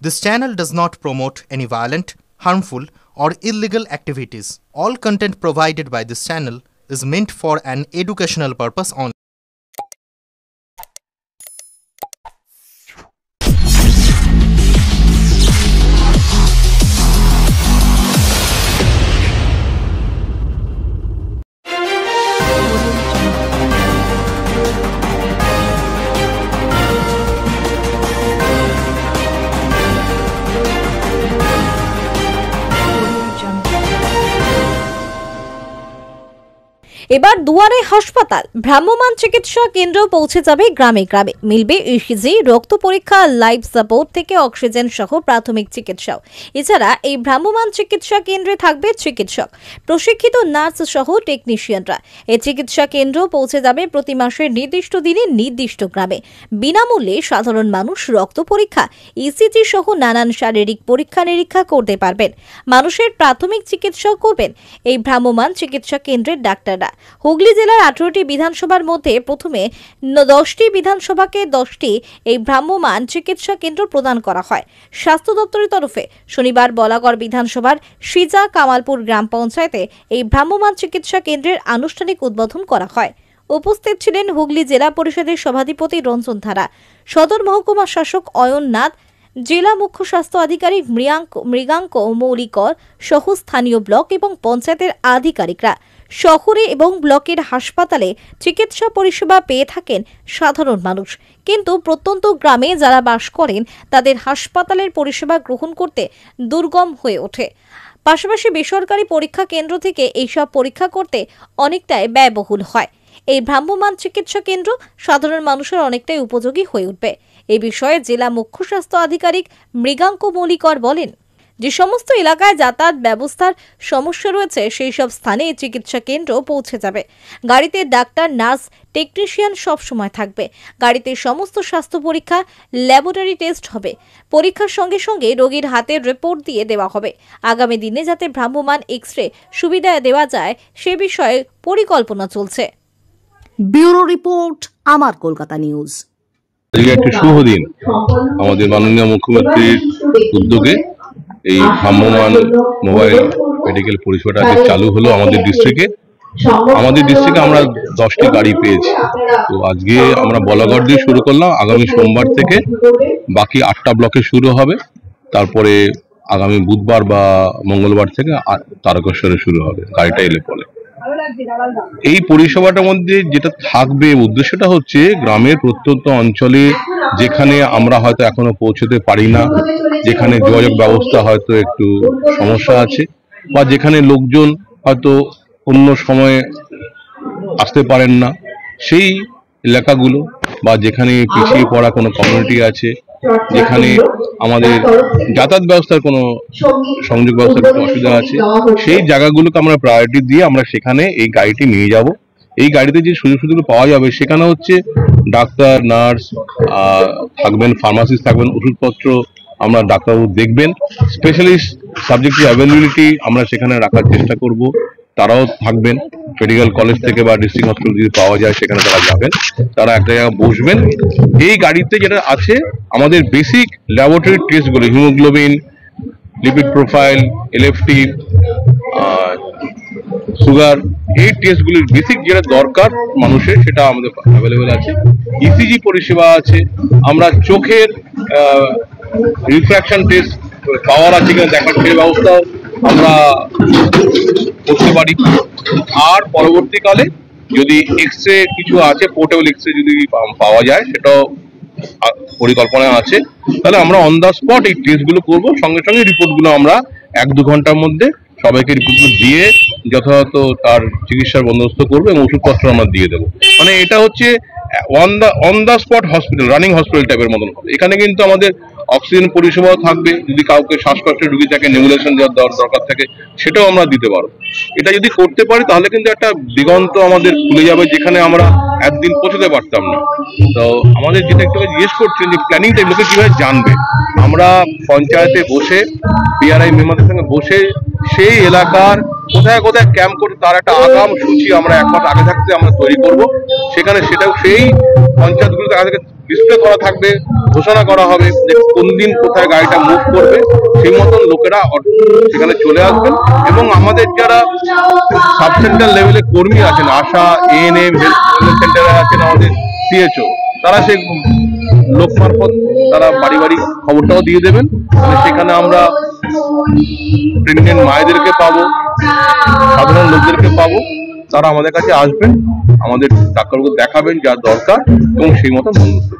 This channel does not promote any violent, harmful, or illegal activities. All content provided by this channel is meant for an educational purpose only. এবার দুয়ারে হাসপাতাল, ভ্রাম্যমাণ চিকিৎসা কেন্দ্র পৌঁছে যাবে গ্রামে গ্রামে। মিলবে ইসিজি, রক্ত পরীক্ষা, লাইফ সাপোর্ট থেকে অক্সিজেন সহ প্রাথমিক চিকিৎসাও। এছাড়া এই ভ্রাম্যমাণ চিকিৎসা কেন্দ্রে থাকবে চিকিৎসক, প্রশিক্ষিত নার্স সহ টেকনিশিয়ানরা। এই চিকিৎসা কেন্দ্র পৌঁছে যাবে প্রতি মাসের নির্দিষ্ট দিনে নির্দিষ্ট গ্রামে। বিনামূল্যে সাধারণ মানুষ রক্ত পরীক্ষা, ইসিজি সহ নানান শারীরিক পরীক্ষা নিরীক্ষা করতে পারবেন। মানুষের প্রাথমিক চিকিৎসা করবেন এই ভ্রাম্যমাণ চিকিৎসা কেন্দ্রের ডাক্তাররা। হুগলি জেলার 18টি বিধানসভার মধ্যে প্রথমে 10টি বিধানসভাকে 10টি এই ভ্রাম্যমাণ চিকিৎসা কেন্দ্র প্রদান করা হয় স্বাস্থ্য দপ্তরের তরফে। শনিবার বলাগড় বিধানসভার সিজা কামালপুর গ্রাম পঞ্চায়েতে এই ভ্রাম্যমাণ চিকিৎসা কেন্দ্রের আনুষ্ঠানিক উদ্বোধন করা হয়। উপস্থিত ছিলেন হুগলি জেলা পরিষদের সভাধিপতি রঞ্জন ধারা, সদর মহকুমা শাসক অয়ন নাথ, জেলা মুখ্য স্বাস্থ্য আধিকারিক মৃগাঙ্ক মৌলিকর সহ স্থানীয় ব্লক এবং পঞ্চায়েতের আধিকারিকরা। শহরে এবং ব্লকের হাসপাতালে চিকিৎসা পরিষেবা পেয়ে থাকেন সাধারণ মানুষ, কিন্তু প্রত্যন্ত গ্রামে যারা বাস করেন তাদের হাসপাতালের পরিষেবা গ্রহণ করতে দুর্গম হয়ে ওঠে। পাশাপাশি বেসরকারি পরীক্ষা কেন্দ্র থেকে এইসব পরীক্ষা করতে অনেকটাই ব্যয়বহুল হয়। এই ভ্রাম্যমাণ চিকিৎসা কেন্দ্র সাধারণ মানুষের অনেকটাই উপযোগী হয়ে উঠবে। এই বিষয়ে জেলা মুখ্য স্বাস্থ্য আধিকারিক মৃগাঙ্ক মৌলিকর বলেন, যে সমস্ত এলাকায় যাতায়াত ব্যবস্থার সমস্যা রয়েছে সেই সব স্থানে চিকিৎসা কেন্দ্র পৌঁছে যাবে। গাড়িতে ডাক্তার, নার্স, টেকনিশিয়ান সব সময় থাকবে। গাড়িতে সমস্ত স্বাস্থ্য পরীক্ষা, ল্যাবরেটরি টেস্ট হবে। পরীক্ষার সঙ্গে সঙ্গে রোগীর হাতের রিপোর্ট দিয়ে দেওয়া হবে। আগামী দিনে যাতে ভ্রাম্যমাণ এক্স-রে সুবিধা দেওয়া যায় সে বিষয়ে পরিকল্পনা চলছে। ব্যুরো রিপোর্ট, আমার কলকাতা নিউজ। একটি শুভ দিন। আমাদের মাননীয় মুখ্যমন্ত্রীর উদ্যোগে এই ভ্রাম্যমাণ মোবাইল মেডিকেল পরিষেবাটা চালু হলো আমাদের ডিস্ট্রিক্টে। আমরা 10টি গাড়ি পেয়েছি। তো আজকে আমরা বলাগড় দিয়ে শুরু করলাম। আগামী সোমবার থেকে বাকি 8টা ব্লকে শুরু হবে। তারপরে আগামী বুধবার বা মঙ্গলবার থেকে তারকেশ্বরে শুরু হবে গাড়িটা এলে পরে। এই পরিষেবাটার মধ্যে যেটা থাকবে, উদ্দেশ্যটা হচ্ছে গ্রামের প্রত্যন্ত অঞ্চলে যেখানে আমরা হয়তো এখনো পৌঁছতে পারি না, যেখানে যোগাযোগ ব্যবস্থা হয়তো একটু সমস্যা আছে, বা যেখানে লোকজন হয়তো অন্য সময়ে আসতে পারেন না, সেই এলাকাগুলো বা যেখানে পিছিয়ে পড়া কোনো কমিউনিটি আছে, যেখানে আমাদের যাতায়াত ব্যবস্থার কোনো সংযোগ ব্যবস্থার কোনো অসুবিধা আছে, সেই জায়গাগুলোকে আমরা প্রায়োরিটি দিয়ে আমরা সেখানে এই গাড়িটি নিয়ে যাব। এই গাড়িতে যে সুযোগ সুবিধাগুলো পাওয়া যাবে সেখানে হচ্ছে ডাক্তার, নার্স থাকবেন, ফার্মাসিস্ট থাকবেন, ওষুধপত্র আমরা ডাক্তারবাবু দেখবেন, স্পেশালিস্ট সাবজেক্ট অ্যাভেলেবিলিটি আমরা সেখানে রাখার চেষ্টা করব, তারাও থাকবেন। মেডিকেল কলেজ থেকে বা ডিস্ট্রিক্ট হসপিটাল যদি পাওয়া যায় সেখানে তারা যাবেন, তারা একটা জায়গায় বসবেন। এই গাড়িতে যেটা আছে আমাদের বেসিক ল্যাবরেটরি টেস্টগুলো, haemoglobin, lipid profile, LFT, sugar, এই টেস্টগুলির বেসিক যেটা দরকার মানুষের সেটা আমাদের অ্যাভেলেবেল আছে। ইসিজি পরিষেবা আছে, আমরা চোখের রিফ্র্যাকশন টেস্ট পাওয়ার আছে কিনা দেখার সেই ব্যবস্থাও আমরা করতে পারি। আর পরবর্তীকালে যদি এক্স-রে কিছু আছে, পোর্টেবল এক্স-রে যদি পাওয়া যায় সেটাও পরিকল্পনা আছে, তাহলে আমরা অন দ্য স্পট এই টেস্টগুলো করবো। সঙ্গে সঙ্গে রিপোর্টগুলো আমরা 1-2 ঘন্টার মধ্যে সবাইকে রিপোর্টগুলো দিয়ে যথাযথ তার চিকিৎসার বন্দোবস্ত করবো এবং ওষুধপত্র আমরা দিয়ে দেবো। মানে এটা হচ্ছে on the spot hospital, running hospital টাইপের মতন হবে। এখানে কিন্তু আমাদের অক্সিজেন পরিষেবাও থাকবে, যদি কাউকে শ্বাসকষ্টের রোগী থাকে, নেবুলেশন দেওয়ার দরকার থাকে সেটাও আমরা দিতে পারবো। এটা যদি করতে পারি তাহলে কিন্তু একটা দিগন্ত আমাদের খুলে যাবে, যেখানে আমরা একদিন পৌঁছতে পারতাম না। তো আমাদের যেটা একটু জিজ্ঞেস করছেন যে প্ল্যানিংটা লোকে কিভাবে জানবে, আমরা পঞ্চায়েতে বসে পিআরআই মেম্বারদের সঙ্গে বসে সেই এলাকার কোথায় কোথায় ক্যাম্প করে তার একটা আগাম সূচি আমরা এক মাস আগে থাকতে আমরা তৈরি করব। সেখানে সেটাও সেই পঞ্চায়েতগুলোতে আগে ডিসপ্লে করা থাকবে, ঘোষণা করা হবে যে কোন দিন কোথায় গাড়িটা মুভ করবে, সেই মতন লোকেরা সেখানে চলে আসবেন। এবং আমাদের যারা সাব সেন্টার লেভেলে কর্মী আছেন, আশা, এএনএম, হেলথ সেন্টারে আছেন, আমাদের সিএচও, তারা সেই লোক মারফত তারা বাড়ি বাড়ি খবরটাও দিয়ে দেবেন। মানে সেখানে আমরা প্রেগনেন্ট মায়েদেরকে পাবো, সাধারণ লোকদেরকে পাবো, তারা আমাদের কাছে আসবেন, আমাদের ডাক্তারবাবু দেখাবেন যা দরকার এবং সেই মতো বন্দোবস্ত।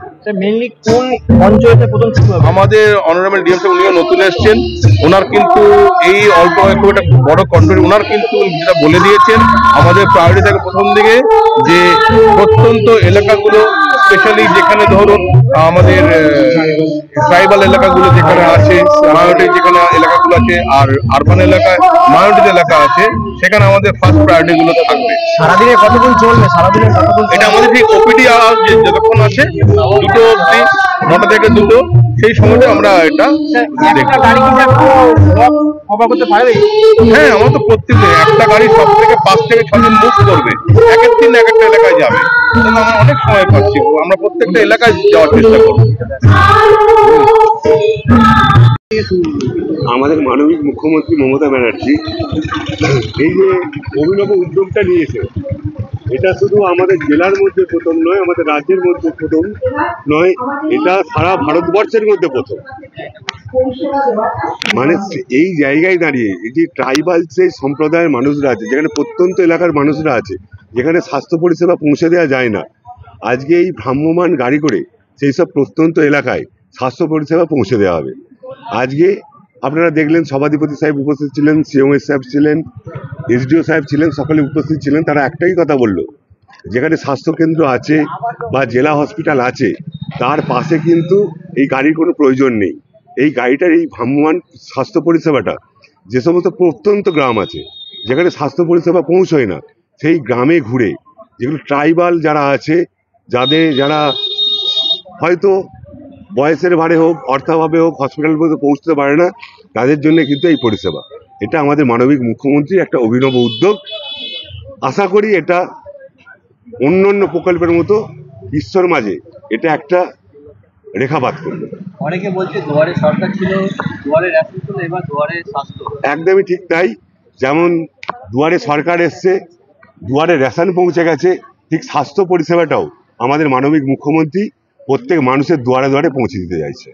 মেইনলি কোন পঞ্চায়েতে প্রথম শুরু হবে? আমাদের অনারেবল ডিএম সাহেব উনিও নতুন এসছেন, ওনার কিন্তু এই অল্প খুব একটা বড় কন্ট্রোল, ওনার কিন্তু যেটা বলে দিয়েছেন আমাদের প্রায়োরিটি থাকে প্রথম দিকে যে প্রত্যন্ত এলাকাগুলো, স্পেশালি যেখানে ধরুন আমাদের ট্রাইবাল এলাকাগুলো যেখানে আছে, মায়োরিটি যেখানে এলাকাগুলো আছে, আর আরবান এলাকায় মায়োরিটি এলাকা আছে, সেখানে আমাদের ফার্স্ট প্রায়োরিটি গুলো থাকবে। সারাদিনে কতক্ষণ চলবে? সারাদিনে কতক্ষণ? এটা আমাদের ঠিক ওপিডি যতক্ষণ আছে 2টো অবধি, 9টা থেকে 2টো, সেই সময়টা আমরা এটা একটা গাড়ি কি কভার করতে পারবে? হ্যাঁ, আমরা তো প্রত্যেকদিন একটা গাড়ি সব থেকে 5 থেকে 6 দিন মুভ করবে, এক এক দিন এক একটা এলাকায় যাবে। আমরা অনেক সময় পাচ্ছি, আমরা প্রত্যেকটা এলাকায় যাওয়ার চেষ্টা করবো। আমাদের মাননীয় মুখ্যমন্ত্রী মমতা ব্যানার্জি এই যে অভিনব উদ্যোগটা নিয়েছে, এটা শুধু আমাদের জেলার মধ্যে প্রথম নয়, আমাদের রাজ্যের মধ্যে প্রথম নয়, এটা সারা ভারতবর্ষের মধ্যে প্রথম। মানে এই জায়গায় দাঁড়িয়ে এই যে ট্রাইবাল যে সম্প্রদায়ের মানুষরা আছে, যেখানে প্রত্যন্ত এলাকার মানুষরা আছে, যেখানে স্বাস্থ্য পরিষেবা পৌঁছে দেওয়া যায় না, আজকে এই ভ্রাম্যমাণ গাড়ি করে সেই সব প্রত্যন্ত এলাকায় স্বাস্থ্য পরিষেবা পৌঁছে দেওয়া হবে। আজকে আপনারা দেখলেন সভাধিপতি সাহেব উপস্থিত ছিলেন, সিএমএস সাহেব ছিলেন, এসডিও সাহেব ছিলেন, সকলে উপস্থিত ছিলেন। তারা একটাই কথা বলল, যেখানে স্বাস্থ্যকেন্দ্র আছে বা জেলা হসপিটাল আছে তার পাশে কিন্তু এই গাড়ির কোনো প্রয়োজন নেই। এই গাড়িটার এই ভ্রাম্যমাণ স্বাস্থ্য পরিষেবাটা যে সমস্ত প্রত্যন্ত গ্রাম আছে যেখানে স্বাস্থ্য পরিষেবা পৌঁছয় না, সেই গ্রামে ঘুরে যেগুলো ট্রাইবাল যারা আছে, যারা হয়তো বয়সের ভারে হোক, অর্থাভাবে হোক, হসপিটাল পর্যন্ত পৌঁছতে পারে না, তাদের জন্য কিন্তু এই পরিষেবা। এটা আমাদের মাননীয় মুখ্যমন্ত্রীর একটা অভিনব উদ্যোগ। আশা করি এটা অন্য প্রকল্পের মতো বিশ্বর মাঝে এটা একটা রেখাপাত করবে। অনেকে বলছে দুয়ারে সরকার ছিল, দুয়ারে রেশন ছিল, এবার দুয়ারে স্বাস্থ্য। একদমই ঠিক তাই। যেমন দুয়ারে সরকার এসছে, দুয়ারে রেশন পৌঁছে গেছে, ঠিক স্বাস্থ্য পরিষেবাটাও আমাদের মাননীয় মুখ্যমন্ত্রী প্রত্যেক মানুষের দুয়ারে দুয়ারে পৌঁছে দিতে চাইছে।